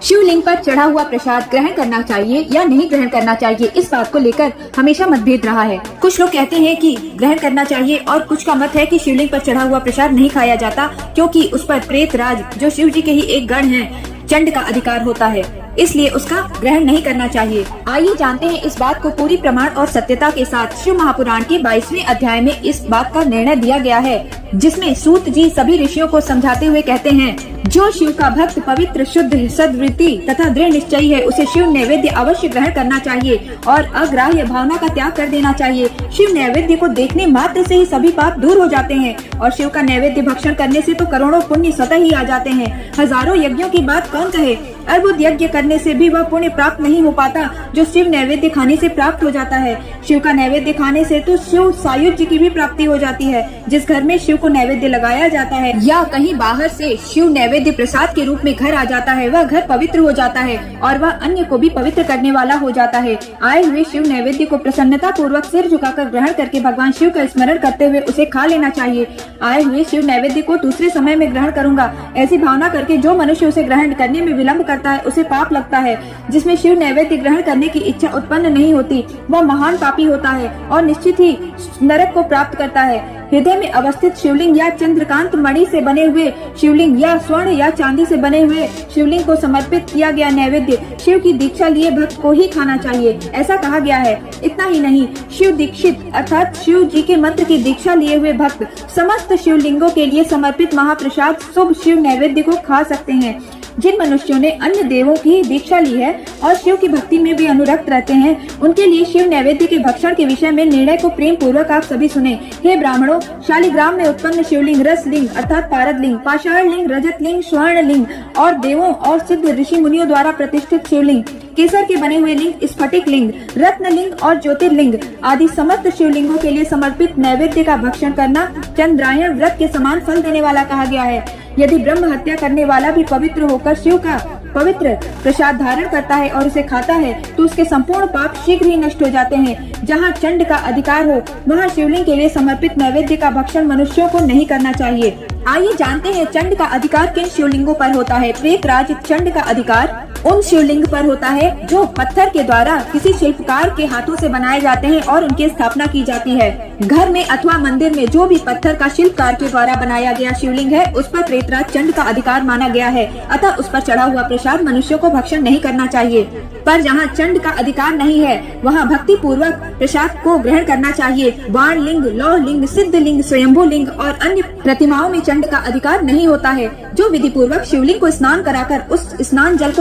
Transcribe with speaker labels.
Speaker 1: शिवलिंग पर चढ़ा हुआ प्रसाद ग्रहण करना चाहिए या नहीं ग्रहण करना चाहिए, इस बात को लेकर हमेशा मतभेद रहा है। कुछ लोग कहते हैं कि ग्रहण करना चाहिए और कुछ का मत है कि शिवलिंग पर चढ़ा हुआ प्रसाद नहीं खाया जाता, क्योंकि उस पर प्रेत राज, जो शिव जी के ही एक गण है, चंड का अधिकार होता है, इसलिए उसका ग्रहण नहीं करना चाहिए। आइए जानते हैं इस बात को पूरी प्रमाण और सत्यता के साथ। शिव महापुराण के 22वें अध्याय में इस बात का निर्णय दिया गया है, जिसमें सूत जी सभी ऋषियों को समझाते हुए कहते हैं, जो शिव का भक्त पवित्र, शुद्ध, सद्वृत्ति तथा दृढ़ निश्चयी है, उसे शिव नैवेद्य अवश्य ग्रहण करना चाहिए और अग्राह्य भावना का त्याग कर देना चाहिए। शिव नैवेद्य को देखने मात्र से ही सभी पाप दूर हो जाते हैं और शिव का नैवेद्य भक्षण करने से तो करोड़ों पुण्य स्वतः ही आ जाते हैं। हजारों यज्ञों की बात कौन कहे, अर्बुद यज्ञ करने से भी वह पुण्य प्राप्त नहीं हो पाता जो शिव नैवेद्य खाने से प्राप्त हो जाता है। शिव का नैवेद्य खाने से तो शिव सायुज्य की भी प्राप्ति हो जाती है। जिस घर में शिव को नैवेद्य लगाया जाता है या कहीं बाहर से शिव नैवेद्य प्रसाद के रूप में घर आ जाता है, वह घर पवित्र हो जाता है और वह अन्य को भी पवित्र करने वाला हो जाता है। आए हुए शिव नैवेद्य को प्रसन्नता पूर्वक सिर झुकाकर ग्रहण करके भगवान शिव का स्मरण करते हुए उसे खा लेना चाहिए। आए हुए शिव नैवेद्य को दूसरे समय में ग्रहण करूंगा, ऐसी भावना करके जो मनुष्य उसे ग्रहण करने में विलम्ब करता है, उसे पाप लगता है। जिसमें शिव नैवेद्य ग्रहण करने की इच्छा उत्पन्न नहीं होती, वह महान पापी होता है और निश्चित ही नरक को प्राप्त करता है। हृदय में अवस्थित शिवलिंग या चंद्रकांत मणि से बने हुए शिवलिंग या स्वर्ण या चांदी से बने हुए शिवलिंग को समर्पित किया गया नैवेद्य शिव की दीक्षा लिए भक्त को ही खाना चाहिए, ऐसा कहा गया है। इतना ही नहीं, शिव दीक्षित अर्थात शिव जी के मंत्र की दीक्षा लिए हुए भक्त समस्त शिवलिंगों के लिए समर्पित महाप्रसाद शुभ शिव नैवेद्य को खा सकते हैं। जिन मनुष्यों ने अन्य देवों की दीक्षा ली है और शिव की भक्ति में भी अनुरक्त रहते हैं, उनके लिए शिव नैवेद्य के भक्षण के विषय में निर्णय को प्रेम पूर्वक आप सभी सुने। हे ब्राह्मणों, शालिग्राम में उत्पन्न शिवलिंग रसलिंग अर्थात पारद लिंग, पाषाण लिंग, रजत लिंग, स्वर्ण लिंग और देवों और सिद्ध ऋषि मुनियों द्वारा प्रतिष्ठित शिवलिंग, केसर के बने हुए लिंग, स्फटिक लिंग, रत्न लिंग और ज्योतिर्लिंग आदि समस्त शिवलिंगों के लिए समर्पित नैवेद्य का भक्षण करना चंद्रायण व्रत के समान फल देने वाला कहा गया है। यदि ब्रह्म हत्या करने वाला भी पवित्र होकर शिव का पवित्र प्रसाद धारण करता है और उसे खाता है, तो उसके संपूर्ण पाप शीघ्र ही नष्ट हो जाते हैं। जहाँ चंड का अधिकार हो, वहाँ शिवलिंग के लिए समर्पित नैवेद्य का भक्षण मनुष्यों को नहीं करना चाहिए। आइए जानते हैं चंड का अधिकार किन शिवलिंगों पर होता है। प्रेत राज चंड का अधिकार उन शिवलिंग पर होता है जो पत्थर के द्वारा किसी शिल्पकार के हाथों से बनाए जाते हैं और उनकी स्थापना की जाती है। घर में अथवा मंदिर में जो भी पत्थर का शिल्पकार के द्वारा बनाया गया शिवलिंग है, उस पर प्रेतराज चंड का अधिकार माना गया है, अतः उस पर चढ़ा हुआ प्रसाद मनुष्यों को भक्षण नहीं करना चाहिए। पर जहाँ चंड का अधिकार नहीं है, वहाँ भक्ति पूर्वक प्रसाद को ग्रहण करना चाहिए। बाण लिंग, लौह लिंग, सिद्ध लिंग, स्वयंभू लिंग और अन्य प्रतिमाओं में चंड का अधिकार नहीं होता है। जो विधि पूर्वक शिवलिंग को स्नान कराकर उस स्नान जल को